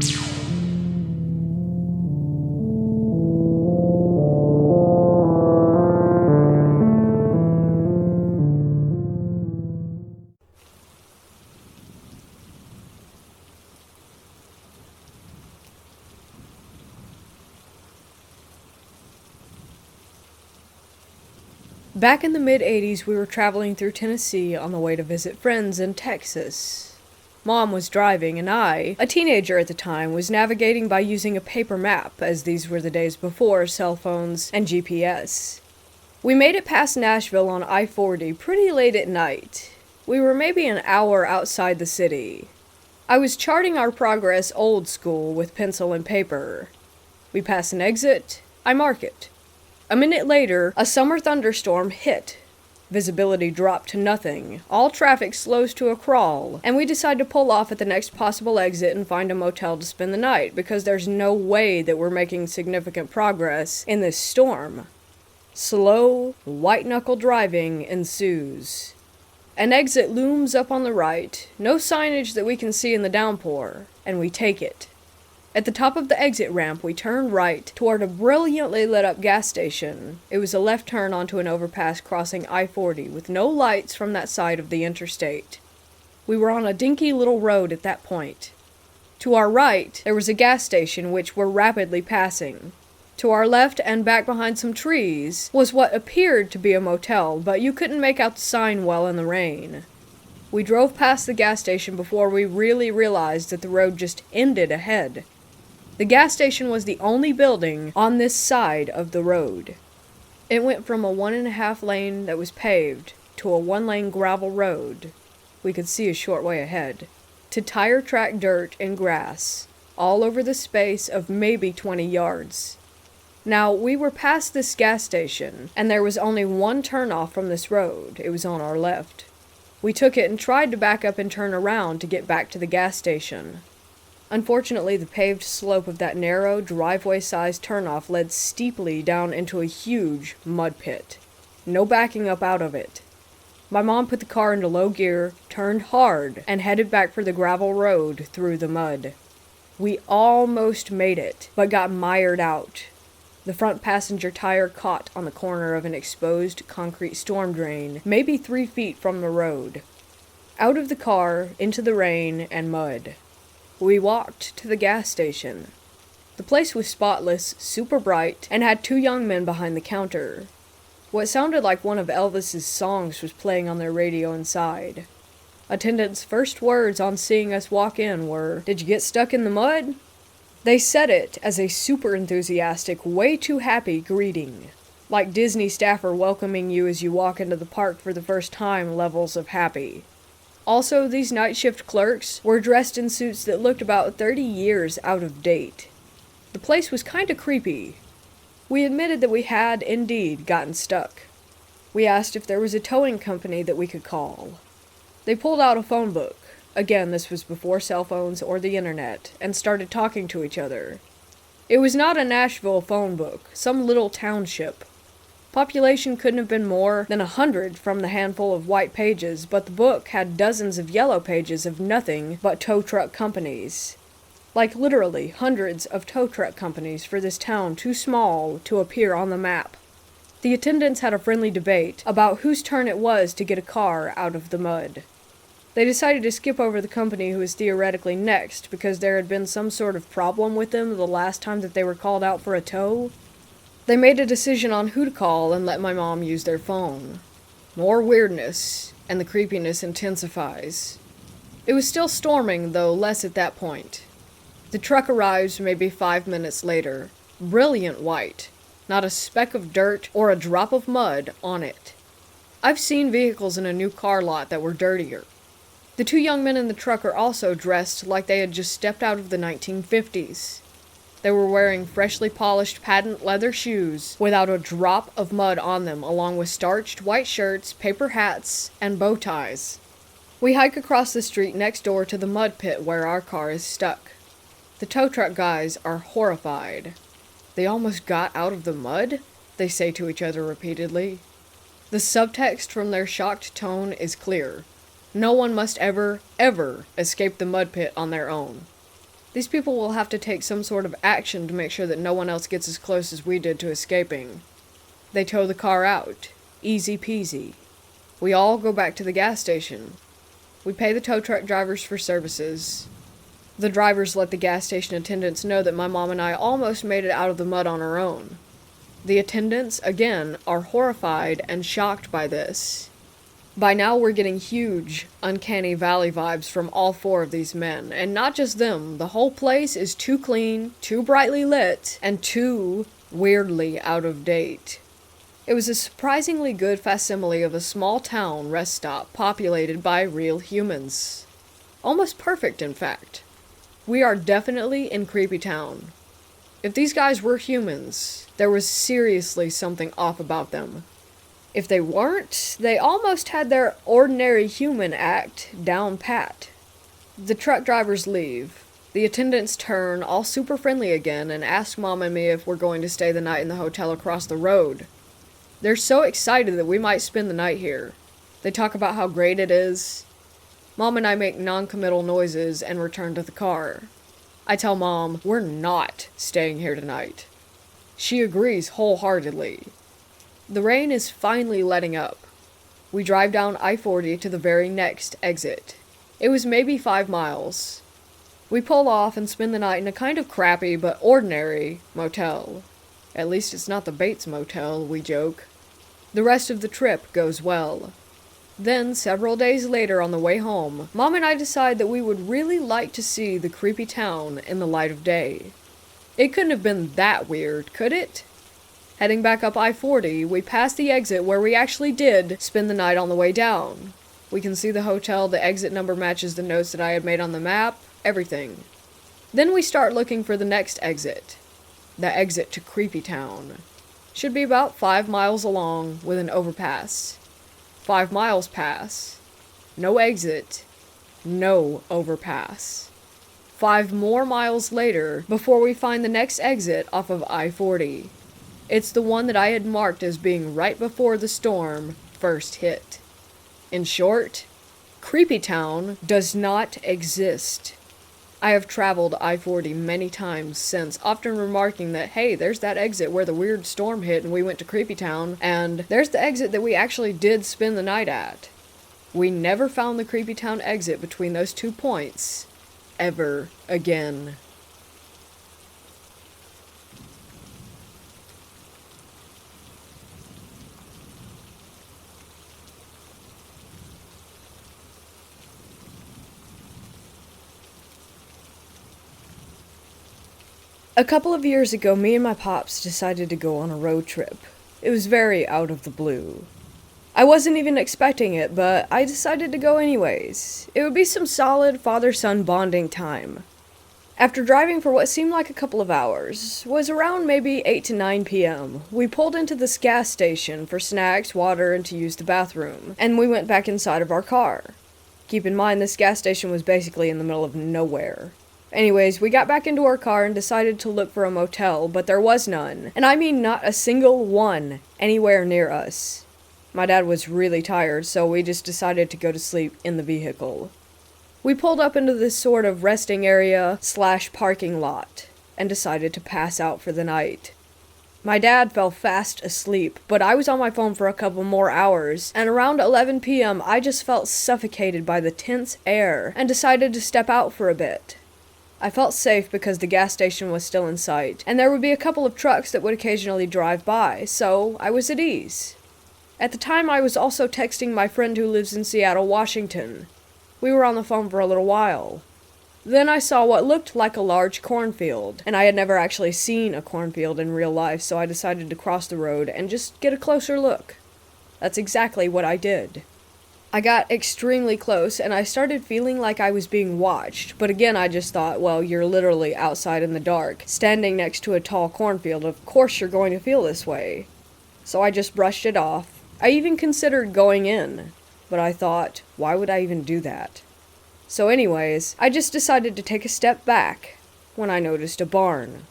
Back in the mid-'80s, we were traveling through Tennessee on the way to visit friends in Texas. Mom was driving, and I, a teenager at the time, was navigating by using a paper map, as these were the days before cell phones and GPS. We made it past Nashville on I-40 pretty late at night. We were maybe an hour outside the city. I was charting our progress old school with pencil and paper. We pass an exit, I mark it. A minute later, a summer thunderstorm hit. Visibility dropped to nothing, all traffic slows to a crawl, and we decide to pull off at the next possible exit and find a motel to spend the night, because there's no way that we're making significant progress in this storm. Slow, white-knuckle driving ensues. An exit looms up on the right, no signage that we can see in the downpour, and we take it. At the top of the exit ramp, we turned right toward a brilliantly lit up gas station. It was a left turn onto an overpass crossing I-40 with no lights from that side of the interstate. We were on a dinky little road at that point. To our right, there was a gas station which we're rapidly passing. To our left and back behind some trees was what appeared to be a motel, but you couldn't make out the sign well in the rain. We drove past the gas station before we really realized that the road just ended ahead. The gas station was the only building on this side of the road. It went from a 1.5 lane that was paved to a 1-lane gravel road, we could see a short way ahead, to tire track dirt and grass, all over the space of maybe 20 yards. Now, we were past this gas station, and there was only one turnoff from this road. It was on our left. We took it and tried to back up and turn around to get back to the gas station. Unfortunately, the paved slope of that narrow, driveway-sized turnoff led steeply down into a huge mud pit. No backing up out of it. My mom put the car into low gear, turned hard, and headed back for the gravel road through the mud. We almost made it, but got mired out. The front passenger tire caught on the corner of an exposed concrete storm drain, maybe 3 feet from the road. Out of the car, into the rain and mud. We walked to the gas station. The place was spotless, super bright, and had 2 young men behind the counter. What sounded like one of Elvis's songs was playing on their radio inside. Attendants' first words on seeing us walk in were, "Did you get stuck in the mud?" They said it as a super enthusiastic, way too happy greeting. Like Disney staffer welcoming you as you walk into the park for the first time levels of happy. Also, these night shift clerks were dressed in suits that looked about 30 years out of date. The place was kinda creepy. We admitted that we had, indeed, gotten stuck. We asked if there was a towing company that we could call. They pulled out a phone book. Again, this was before cell phones or the internet, and started talking to each other. It was not a Nashville phone book, some little township. Population couldn't have been more than 100 from the handful of white pages, but the book had dozens of yellow pages of nothing but tow truck companies. Like literally hundreds of tow truck companies for this town too small to appear on the map. The attendants had a friendly debate about whose turn it was to get a car out of the mud. They decided to skip over the company who was theoretically next because there had been some sort of problem with them the last time that they were called out for a tow. They made a decision on who to call and let my mom use their phone. More weirdness, and the creepiness intensifies. It was still storming, though less at that point. The truck arrives maybe 5 minutes later, brilliant white, not a speck of dirt or a drop of mud on it. I've seen vehicles in a new car lot that were dirtier. The 2 young men in the truck are also dressed like they had just stepped out of the 1950s. They were wearing freshly polished patent leather shoes without a drop of mud on them, along with starched white shirts, paper hats, and bow ties. We hike across the street next door to the mud pit where our car is stuck. The tow truck guys are horrified. "They almost got out of the mud?" they say to each other repeatedly. The subtext from their shocked tone is clear. No one must ever, ever escape the mud pit on their own. These people will have to take some sort of action to make sure that no one else gets as close as we did to escaping. They tow the car out. Easy peasy. We all go back to the gas station. We pay the tow truck drivers for services. The drivers let the gas station attendants know that my mom and I almost made it out of the mud on our own. The attendants, again, are horrified and shocked by this. By now we're getting huge, uncanny valley vibes from all four of these men, and not just them, the whole place is too clean, too brightly lit, and too weirdly out of date. It was a surprisingly good facsimile of a small town rest stop populated by real humans. Almost perfect, in fact. We are definitely in Creepy Town. If these guys were humans, there was seriously something off about them. If they weren't, they almost had their ordinary human act down pat. The truck drivers leave. The attendants turn, all super friendly again, and ask Mom and me if we're going to stay the night in the hotel across the road. They're so excited that we might spend the night here. They talk about how great it is. Mom and I make non-committal noises and return to the car. I tell Mom, we're not staying here tonight. She agrees wholeheartedly. The rain is finally letting up. We drive down I-40 to the very next exit. It was maybe 5 miles. We pull off and spend the night in a kind of crappy but ordinary motel. At least it's not the Bates Motel, we joke. The rest of the trip goes well. Then, several days later on the way home, Mom and I decide that we would really like to see the creepy town in the light of day. It couldn't have been that weird, could it? Heading back up I-40, we pass the exit where we actually did spend the night on the way down. We can see the hotel, the exit number matches the notes that I had made on the map, everything. Then we start looking for the next exit. The exit to Creepy Town. Should be about 5 miles along with an overpass. 5 miles pass. No exit. No overpass. 5 more miles later before we find the next exit off of I-40. It's the one that I had marked as being right before the storm first hit. In short, Creepy Town does not exist. I have traveled I-40 many times since, often remarking that, hey, there's that exit where the weird storm hit and we went to Creepy Town, and there's the exit that we actually did spend the night at. We never found the Creepy Town exit between those 2 points, ever again. A couple of years ago, me and my pops decided to go on a road trip. It was very out of the blue. I wasn't even expecting it, but I decided to go anyways. It would be some solid father-son bonding time. After driving for what seemed like a couple of hours, was around maybe 8 to 9 p.m., we pulled into this gas station for snacks, water, and to use the bathroom, and we went back inside of our car. Keep in mind, this gas station was basically in the middle of nowhere. Anyways, we got back into our car and decided to look for a motel, but there was none. And I mean not a single one anywhere near us. My dad was really tired, so we just decided to go to sleep in the vehicle. We pulled up into this sort of resting area / parking lot and decided to pass out for the night. My dad fell fast asleep, but I was on my phone for a couple more hours, and around 11 p.m. I just felt suffocated by the tense air and decided to step out for a bit. I felt safe because the gas station was still in sight, and there would be a couple of trucks that would occasionally drive by, so I was at ease. At the time, I was also texting my friend who lives in Seattle, Washington. We were on the phone for a little while. Then I saw what looked like a large cornfield, and I had never actually seen a cornfield in real life, so I decided to cross the road and just get a closer look. That's exactly what I did. I got extremely close, and I started feeling like I was being watched, but again I just thought, well, you're literally outside in the dark, standing next to a tall cornfield, of course you're going to feel this way. So I just brushed it off. I even considered going in, but I thought, why would I even do that? So anyways, I just decided to take a step back when I noticed a barn.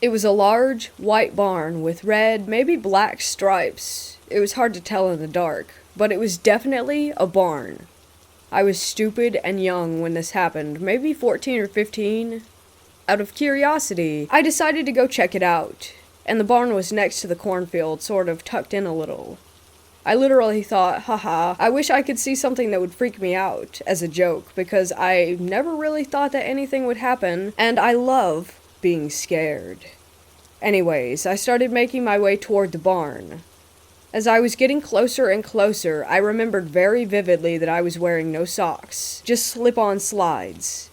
It was a large, white barn with red, maybe black stripes. It was hard to tell in the dark. But it was definitely a barn. I was stupid and young when this happened, maybe 14 or 15. Out of curiosity, I decided to go check it out, and the barn was next to the cornfield, sort of tucked in a little. I literally thought, haha, I wish I could see something that would freak me out, as a joke, because I never really thought that anything would happen, and I love being scared. Anyways, I started making my way toward the barn. As I was getting closer and closer, I remembered very vividly that I was wearing no socks, just slip-on slides.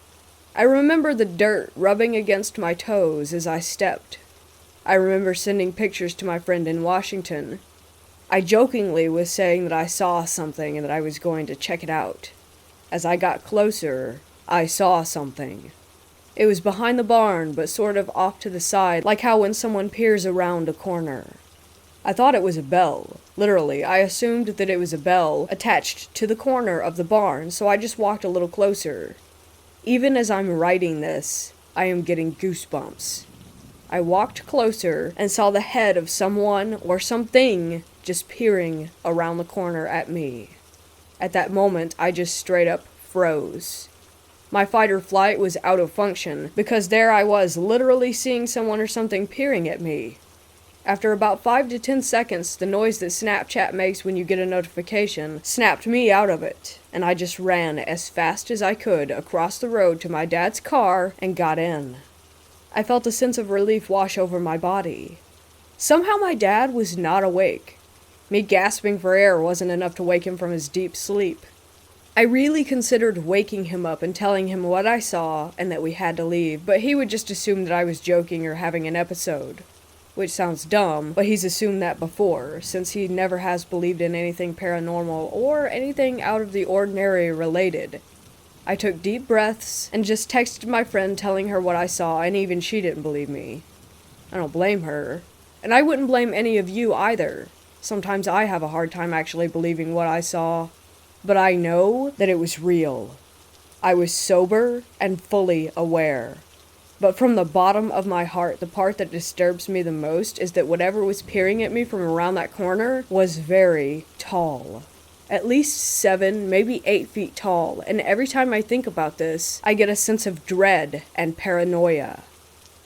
I remember the dirt rubbing against my toes as I stepped. I remember sending pictures to my friend in Washington. I jokingly was saying that I saw something and that I was going to check it out. As I got closer, I saw something. It was behind the barn, but sort of off to the side, like how when someone peers around a corner. I thought it was a bell. Literally, I assumed that it was a bell attached to the corner of the barn, so I just walked a little closer. Even as I'm writing this, I am getting goosebumps. I walked closer and saw the head of someone or something just peering around the corner at me. At that moment, I just straight up froze. My fight or flight was out of function, because there I was literally seeing someone or something peering at me. After about 5 to 10 seconds, the noise that Snapchat makes when you get a notification snapped me out of it, and I just ran as fast as I could across the road to my dad's car and got in. I felt a sense of relief wash over my body. Somehow my dad was not awake. Me gasping for air wasn't enough to wake him from his deep sleep. I really considered waking him up and telling him what I saw and that we had to leave, but he would just assume that I was joking or having an episode. Which sounds dumb, but he's assumed that before, since he never has believed in anything paranormal or anything out of the ordinary related. I took deep breaths and just texted my friend telling her what I saw, and even she didn't believe me. I don't blame her. And I wouldn't blame any of you either. Sometimes I have a hard time actually believing what I saw. But I know that it was real. I was sober and fully aware. But from the bottom of my heart, the part that disturbs me the most is that whatever was peering at me from around that corner was very tall. At least 7, maybe 8 feet tall, and every time I think about this, I get a sense of dread and paranoia.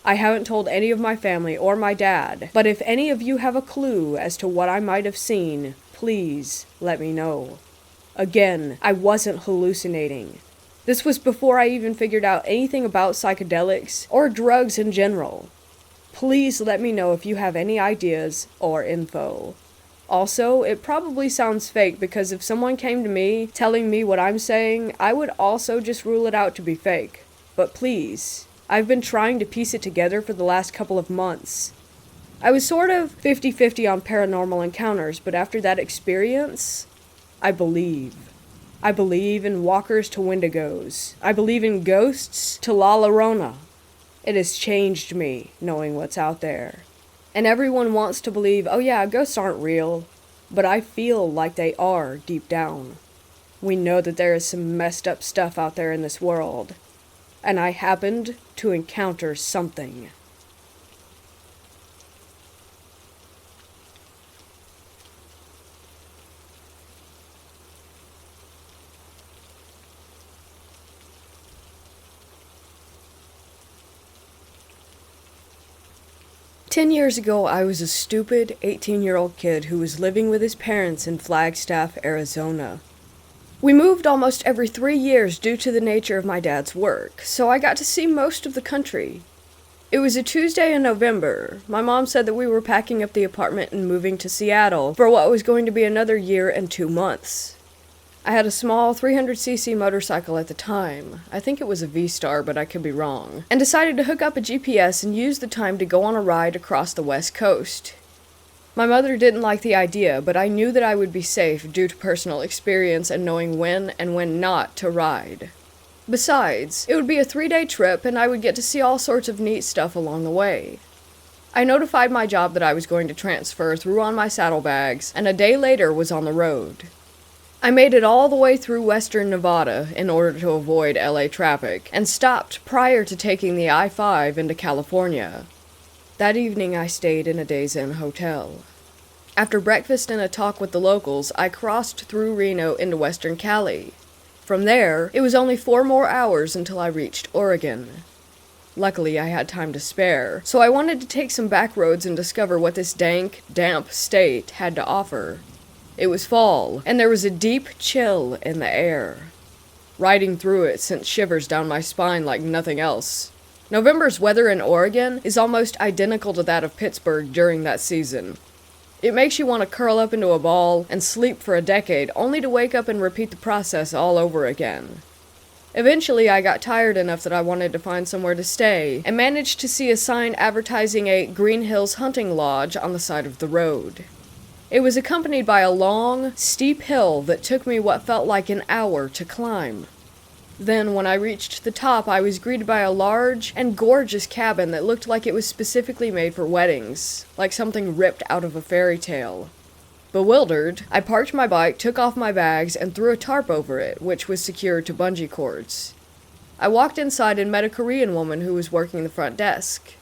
I haven't told any of my family or my dad, but if any of you have a clue as to what I might have seen, please let me know. Again, I wasn't hallucinating. This was before I even figured out anything about psychedelics or drugs in general. Please let me know if you have any ideas or info. Also, it probably sounds fake because if someone came to me telling me what I'm saying, I would also just rule it out to be fake. But please, I've been trying to piece it together for the last couple of months. I was sort of 50-50 on paranormal encounters, but after that experience, I believe. I believe in walkers to wendigos. I believe in ghosts to La Llorona. It has changed me, knowing what's out there. And everyone wants to believe, oh yeah, ghosts aren't real. But I feel like they are, deep down. We know that there is some messed up stuff out there in this world. And I happened to encounter something. Ten years ago, I was a stupid 18-year-old kid who was living with his parents in Flagstaff, Arizona. We moved almost every 3 years due to the nature of my dad's work, so I got to see most of the country. It was a Tuesday in November. My mom said that we were packing up the apartment and moving to Seattle for what was going to be another year and 2 months. I had a small 300cc motorcycle at the time. I think it was a V-Star, but I could be wrong. And decided to hook up a GPS and use the time to go on a ride across the West Coast. My mother didn't like the idea, but I knew that I would be safe due to personal experience and knowing when and when not to ride. Besides, it would be a 3-day trip and I would get to see all sorts of neat stuff along the way. I notified my job that I was going to transfer, threw on my saddlebags, and a day later was on the road. I made it all the way through western Nevada in order to avoid LA traffic, and stopped prior to taking the I-5 into California. That evening I stayed in a Days Inn hotel. After breakfast and a talk with the locals, I crossed through Reno into western Cali. From there, it was only 4 more hours until I reached Oregon. Luckily, I had time to spare, so I wanted to take some back roads and discover what this dank, damp state had to offer. It was fall, and there was a deep chill in the air. Riding through it sent shivers down my spine like nothing else. November's weather in Oregon is almost identical to that of Pittsburgh during that season. It makes you want to curl up into a ball and sleep for a decade, only to wake up and repeat the process all over again. Eventually, I got tired enough that I wanted to find somewhere to stay, and managed to see a sign advertising a Green Hills hunting lodge on the side of the road. It was accompanied by a long, steep hill that took me what felt like an hour to climb. Then, when I reached the top, I was greeted by a large and gorgeous cabin that looked like it was specifically made for weddings, like something ripped out of a fairy tale. Bewildered, I parked my bike, took off my bags, and threw a tarp over it, which was secured to bungee cords. I walked inside and met a Korean woman who was working the front desk.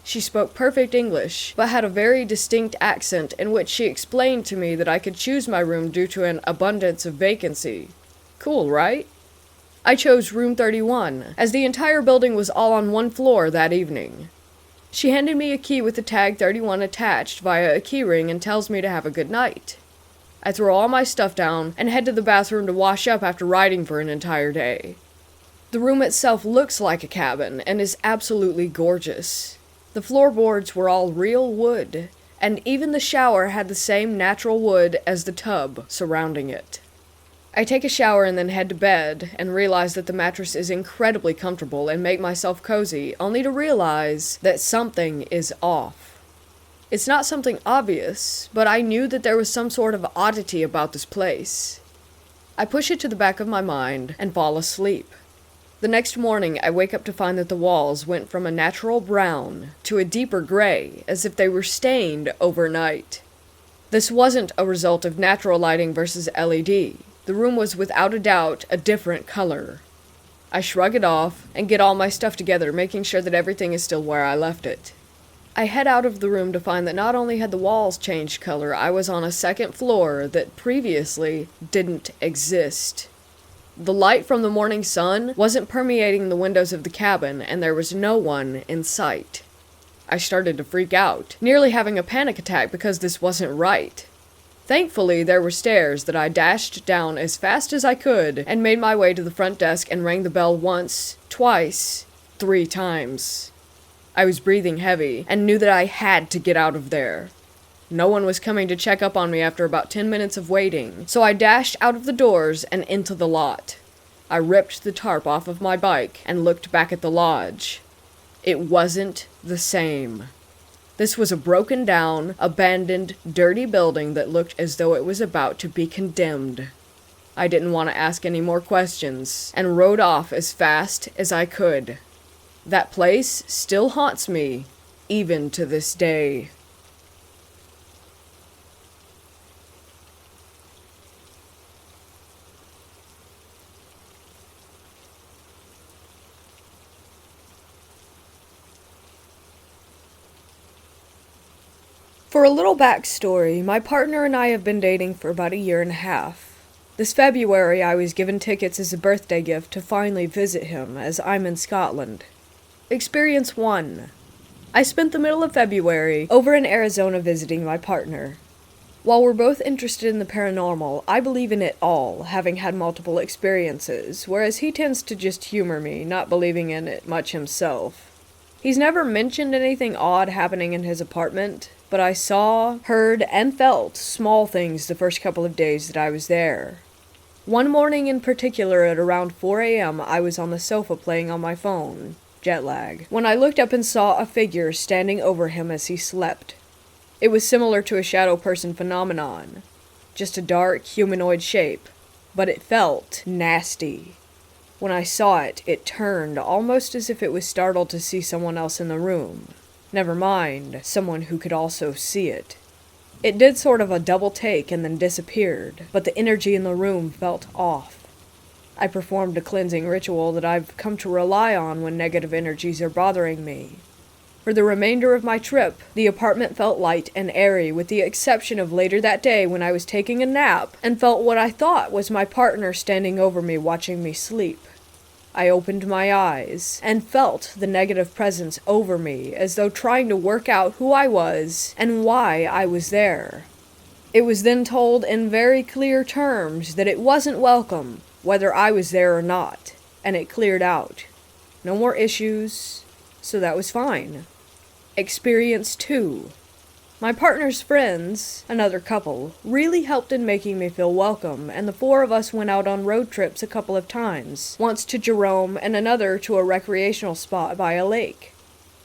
She spoke perfect English, but had a very distinct accent in which she explained to me that I could choose my room due to an abundance of vacancy. Cool, right? I chose room 31, as the entire building was all on one floor that evening. She handed me a key with the tag 31 attached via a keyring and tells me to have a good night. I throw all my stuff down and head to the bathroom to wash up after riding for an entire day. The room itself looks like a cabin and is absolutely gorgeous. The floorboards were all real wood, and even the shower had the same natural wood as the tub surrounding it. I take a shower and then head to bed, and realize that the mattress is incredibly comfortable and make myself cozy, only to realize that something is off. It's not something obvious, but I knew that there was some sort of oddity about this place. I push it to the back of my mind and fall asleep. The next morning, I wake up to find that the walls went from a natural brown to a deeper gray, as if they were stained overnight. This wasn't a result of natural lighting versus LED. The room was without a doubt a different color. I shrug it off and get all my stuff together, making sure that everything is still where I left it. I head out of the room to find that not only had the walls changed color, I was on a second floor that previously didn't exist. The light from the morning sun wasn't permeating the windows of the cabin, and there was no one in sight. I started to freak out, nearly having a panic attack because this wasn't right. Thankfully, there were stairs that I dashed down as fast as I could and made my way to the front desk and rang the bell once, twice, 3 times. I was breathing heavy and knew that I had to get out of there. No one was coming to check up on me after about 10 minutes of waiting, so I dashed out of the doors and into the lot. I ripped the tarp off of my bike and looked back at the lodge. It wasn't the same. This was a broken down, abandoned, dirty building that looked as though it was about to be condemned. I didn't want to ask any more questions, and rode off as fast as I could. That place still haunts me, even to this day. For a little backstory, my partner and I have been dating for about 1.5 years. This February, I was given tickets as a birthday gift to finally visit him, as I'm in Scotland. Experience 1. I spent the middle of February over in Arizona visiting my partner. While we're both interested in the paranormal, I believe in it all, having had multiple experiences, whereas he tends to just humor me, not believing in it much himself. He's never mentioned anything odd happening in his apartment, but I saw, heard, and felt small things the first couple of days that I was there. One morning in particular at around 4 a.m. I was on the sofa playing on my phone, jet lag, when I looked up and saw a figure standing over him as he slept. It was similar to a shadow person phenomenon, just a dark humanoid shape, but it felt nasty. When I saw it, it turned, almost as if it was startled to see someone else in the room. Never mind, someone who could also see it. It did sort of a double take and then disappeared, but the energy in the room felt off. I performed a cleansing ritual that I've come to rely on when negative energies are bothering me. For the remainder of my trip, the apartment felt light and airy, with the exception of later that day when I was taking a nap and felt what I thought was my partner standing over me watching me sleep. I opened my eyes and felt the negative presence over me as though trying to work out who I was and why I was there. It was then told in very clear terms that it wasn't welcome, whether I was there or not, and it cleared out. No more issues, so that was fine. Experience 2. My partner's friends, another couple, really helped in making me feel welcome, and the 4 of us went out on road trips a couple of times, once to Jerome and another to a recreational spot by a lake.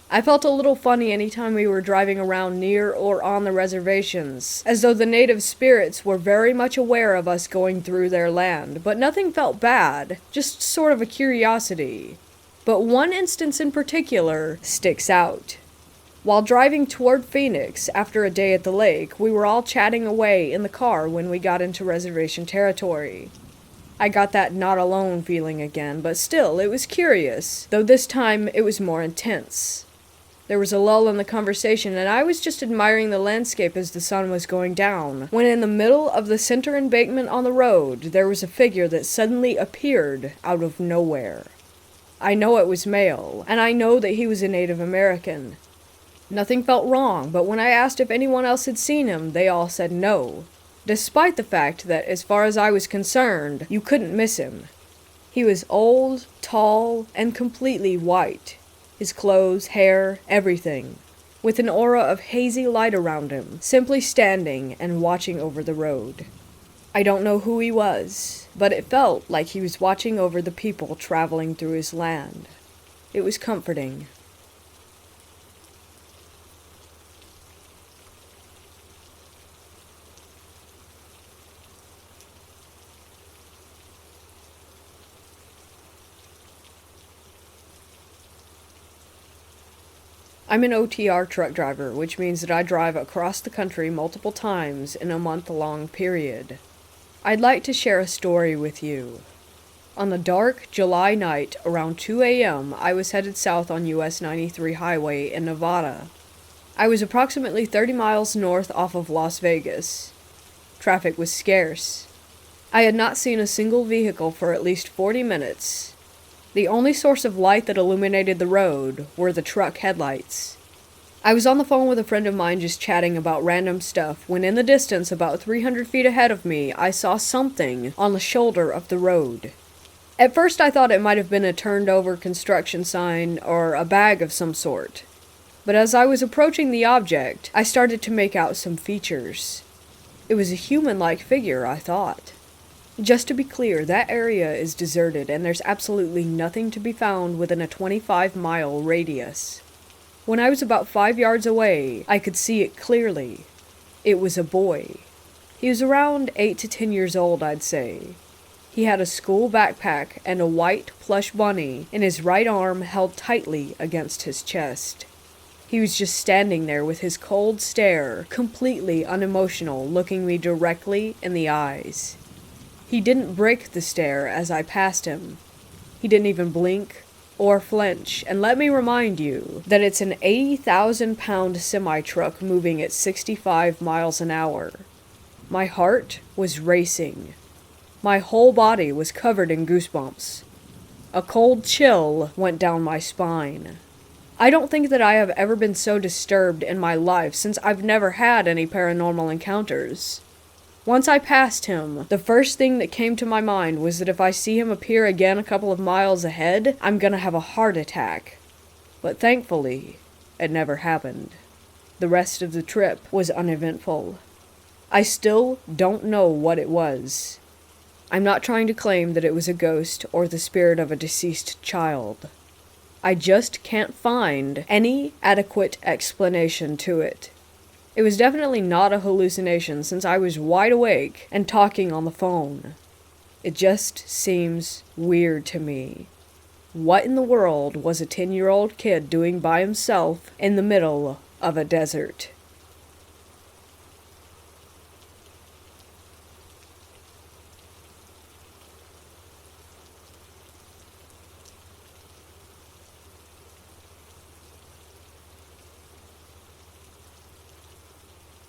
I felt a little funny anytime we were driving around near or on the reservations, as though the native spirits were very much aware of us going through their land, but nothing felt bad, just sort of a curiosity. But one instance in particular sticks out. While driving toward Phoenix after a day at the lake, we were all chatting away in the car when we got into reservation territory. I got that not alone feeling again, but still, it was curious, though this time it was more intense. There was a lull in the conversation, and I was just admiring the landscape as the sun was going down, when in the middle of the center embankment on the road, there was a figure that suddenly appeared out of nowhere. I know it was male, and I know that he was a Native American. Nothing felt wrong, but when I asked if anyone else had seen him, they all said no, despite the fact that, as far as I was concerned, you couldn't miss him. He was old, tall, and completely white. His clothes, hair, everything, with an aura of hazy light around him, simply standing and watching over the road. I don't know who he was, but it felt like he was watching over the people traveling through his land. It was comforting. I'm an OTR truck driver, which means that I drive across the country multiple times in a month-long period. I'd like to share a story with you. On the dark July night, around 2 a.m., I was headed south on US 93 highway in Nevada. I was approximately 30 miles north off of Las Vegas. Traffic was scarce. I had not seen a single vehicle for at least 40 minutes. The only source of light that illuminated the road were the truck headlights. I was on the phone with a friend of mine just chatting about random stuff when in the distance about 300 feet ahead of me I saw something on the shoulder of the road. At first I thought it might have been a turned over construction sign or a bag of some sort. But as I was approaching the object, I started to make out some features. It was a human-like figure, I thought. Just to be clear, that area is deserted and there's absolutely nothing to be found within a 25-mile radius. When I was about 5 yards away, I could see it clearly. It was a boy. He was around 8 to 10 years old, I'd say. He had a school backpack and a white plush bunny in his right arm held tightly against his chest. He was just standing there with his cold stare, completely unemotional, looking me directly in the eyes. He didn't break the stare as I passed him. He didn't even blink or flinch, and let me remind you that it's an 80,000-pound semi-truck moving at 65 miles an hour. My heart was racing. My whole body was covered in goosebumps. A cold chill went down my spine. I don't think that I have ever been so disturbed in my life since I've never had any paranormal encounters. Once I passed him, the first thing that came to my mind was that if I see him appear again a couple of miles ahead, I'm gonna have a heart attack. But thankfully, it never happened. The rest of the trip was uneventful. I still don't know what it was. I'm not trying to claim that it was a ghost or the spirit of a deceased child. I just can't find any adequate explanation to it. It was definitely not a hallucination since I was wide awake and talking on the phone. It just seems weird to me. What in the world was a 10-year-old kid doing by himself in the middle of a desert?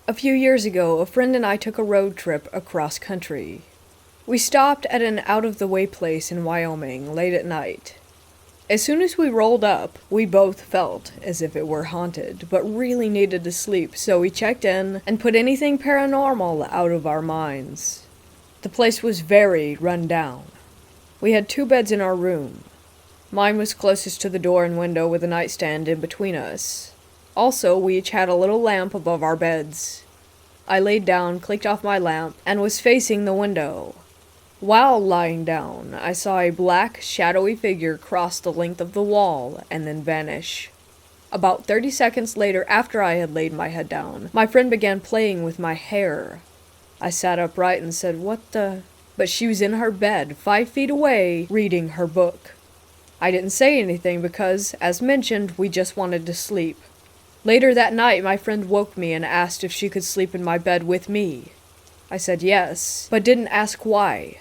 A few years ago, a friend and I took a road trip across country. We stopped at an out-of-the-way place in Wyoming late at night. As soon as we rolled up, we both felt as if it were haunted, but really needed to sleep, so we checked in and put anything paranormal out of our minds. The place was very run down. We had 2 beds in our room. Mine was closest to the door and window with a nightstand in between us. Also, we each had a little lamp above our beds. I laid down, clicked off my lamp, and was facing the window. While lying down, I saw a black, shadowy figure cross the length of the wall and then vanish. About 30 seconds later, after I had laid my head down, my friend began playing with my hair. I sat upright and said, "What the?" But she was in her bed, 5 feet away, reading her book. I didn't say anything because, as mentioned, we just wanted to sleep. Later that night, my friend woke me and asked if she could sleep in my bed with me. I said yes, but didn't ask why.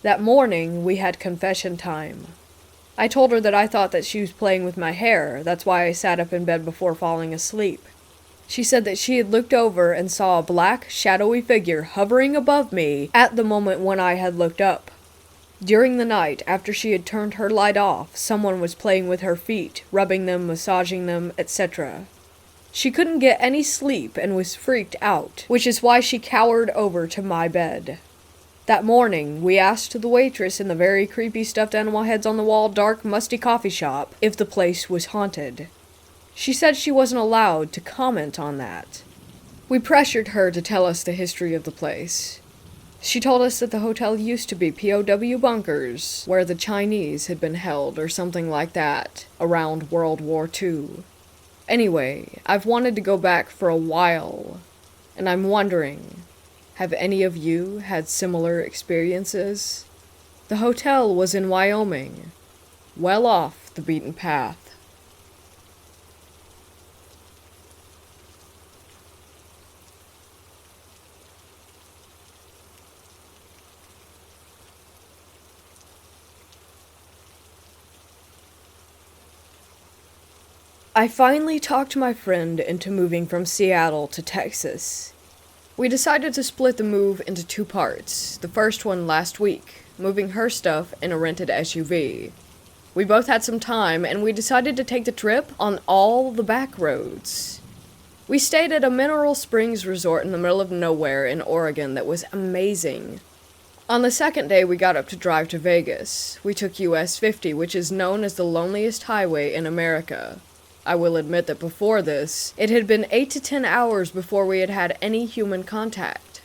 That morning, we had confession time. I told her that I thought that she was playing with my hair, that's why I sat up in bed before falling asleep. She said that she had looked over and saw a black, shadowy figure hovering above me at the moment when I had looked up. During the night, after she had turned her light off, someone was playing with her feet, rubbing them, massaging them, etc. She couldn't get any sleep and was freaked out, which is why she cowered over to my bed. That morning, we asked the waitress in the very creepy stuffed animal heads on the wall, dark, musty coffee shop if the place was haunted. She said she wasn't allowed to comment on that. We pressured her to tell us the history of the place. She told us that the hotel used to be POW bunkers, where the Chinese had been held or something like that, around World War II. Anyway, I've wanted to go back for a while, and I'm wondering, have any of you had similar experiences? The hotel was in Wyoming, well off the beaten path. I finally talked my friend into moving from Seattle to Texas. We decided to split the move into 2 parts, the first one last week, moving her stuff in a rented SUV. We both had some time, and we decided to take the trip on all the back roads. We stayed at a mineral springs resort in the middle of nowhere in Oregon that was amazing. On the second day, we got up to drive to Vegas. We took US 50, which is known as the loneliest highway in America. I will admit that before this, it had been 8 to 10 hours before we had had any human contact.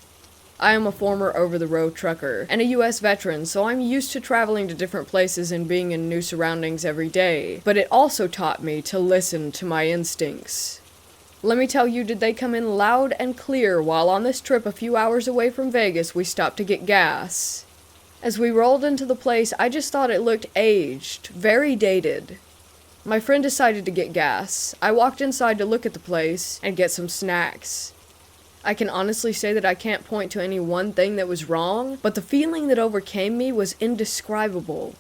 I am a former over-the-road trucker and a US veteran, so I'm used to traveling to different places and being in new surroundings every day, but it also taught me to listen to my instincts. Let me tell you, did they come in loud and clear while on this trip a few hours away from Vegas we stopped to get gas. As we rolled into the place, I just thought it looked aged, very dated. My friend decided to get gas. I walked inside to look at the place and get some snacks. I can honestly say that I can't point to any one thing that was wrong, but the feeling that overcame me was indescribable.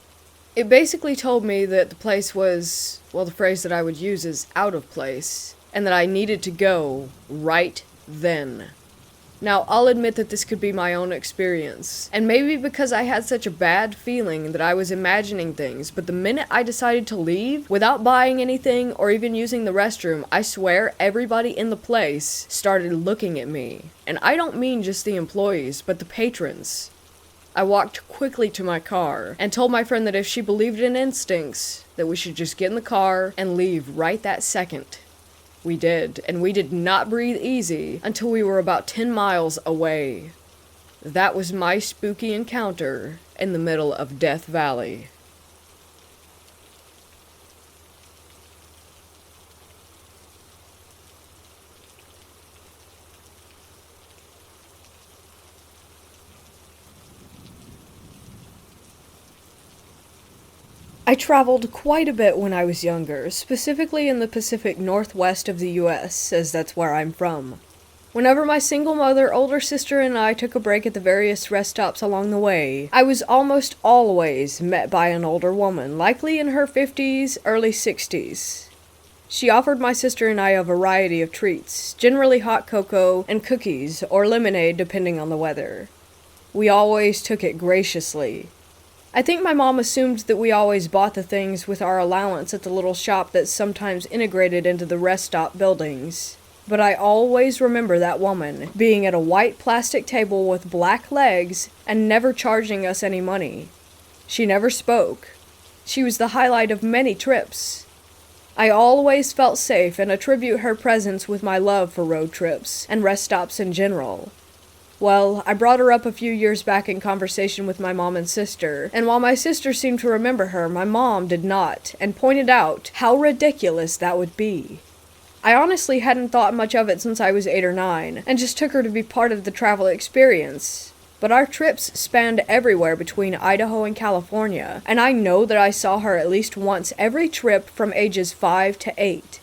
It basically told me that the place was, well, the phrase that I would use is out of place, and that I needed to go right then. Now, I'll admit that this could be my own experience, and maybe because I had such a bad feeling that I was imagining things, but the minute I decided to leave, without buying anything or even using the restroom, I swear everybody in the place started looking at me. And I don't mean just the employees, but the patrons. I walked quickly to my car, and told my friend that if she believed in instincts, that we should just get in the car and leave right that second. We did, and we did not breathe easy until we were about 10 miles away. That was my spooky encounter in the middle of Death Valley. I traveled quite a bit when I was younger, specifically in the Pacific Northwest of the US, as that's where I'm from. Whenever my single mother, older sister, and I took a break at the various rest stops along the way, I was almost always met by an older woman, likely in her 50s, early 60s. She offered my sister and I a variety of treats, generally hot cocoa and cookies, or lemonade depending on the weather. we always took it graciously. I think my mom assumed that we always bought the things with our allowance at the little shop that's sometimes integrated into the rest stop buildings. But I always remember that woman being at a white plastic table with black legs and never charging us any money. She never spoke. She was the highlight of many trips. I always felt safe and attribute her presence with my love for road trips and rest stops in general. Well, I brought her up a few years back in conversation with my mom and sister, and while my sister seemed to remember her, my mom did not, and pointed out how ridiculous that would be. I honestly hadn't thought much of it since I was 8 or 9, and just took her to be part of the travel experience. But our trips spanned everywhere between Idaho and California, and I know that I saw her at least once every trip from ages 5 to 8.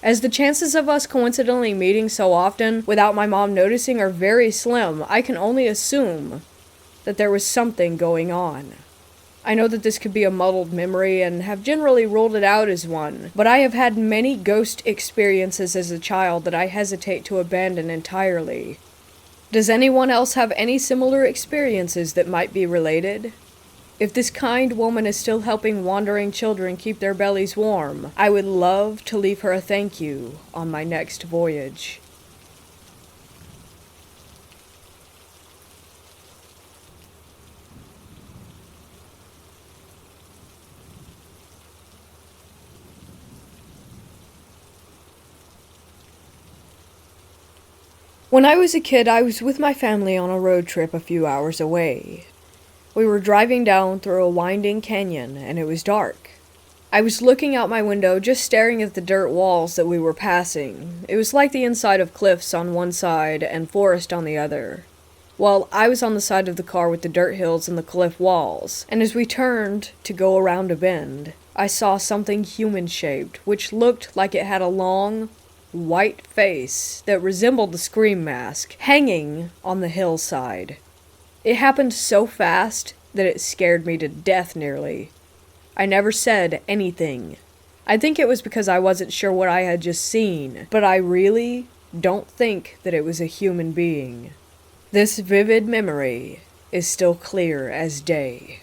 As the chances of us coincidentally meeting so often without my mom noticing are very slim, I can only assume that there was something going on. I know that this could be a muddled memory and have generally ruled it out as one, but I have had many ghost experiences as a child that I hesitate to abandon entirely. Does anyone else have any similar experiences that might be related? If this kind woman is still helping wandering children keep their bellies warm, I would love to leave her a thank you on my next voyage. When I was a kid, I was with my family on a road trip a few hours away. We were driving down through a winding canyon, and it was dark. I was looking out my window, just staring at the dirt walls that we were passing. It was like the inside of cliffs on one side and forest on the other. Well, I was on the side of the car with the dirt hills and the cliff walls, and as we turned to go around a bend, I saw something human-shaped, which looked like it had a long, white face that resembled the Scream mask, hanging on the hillside. It happened so fast that it scared me to death nearly. I never said anything. I think it was because I wasn't sure what I had just seen, but I really don't think that it was a human being. This vivid memory is still clear as day.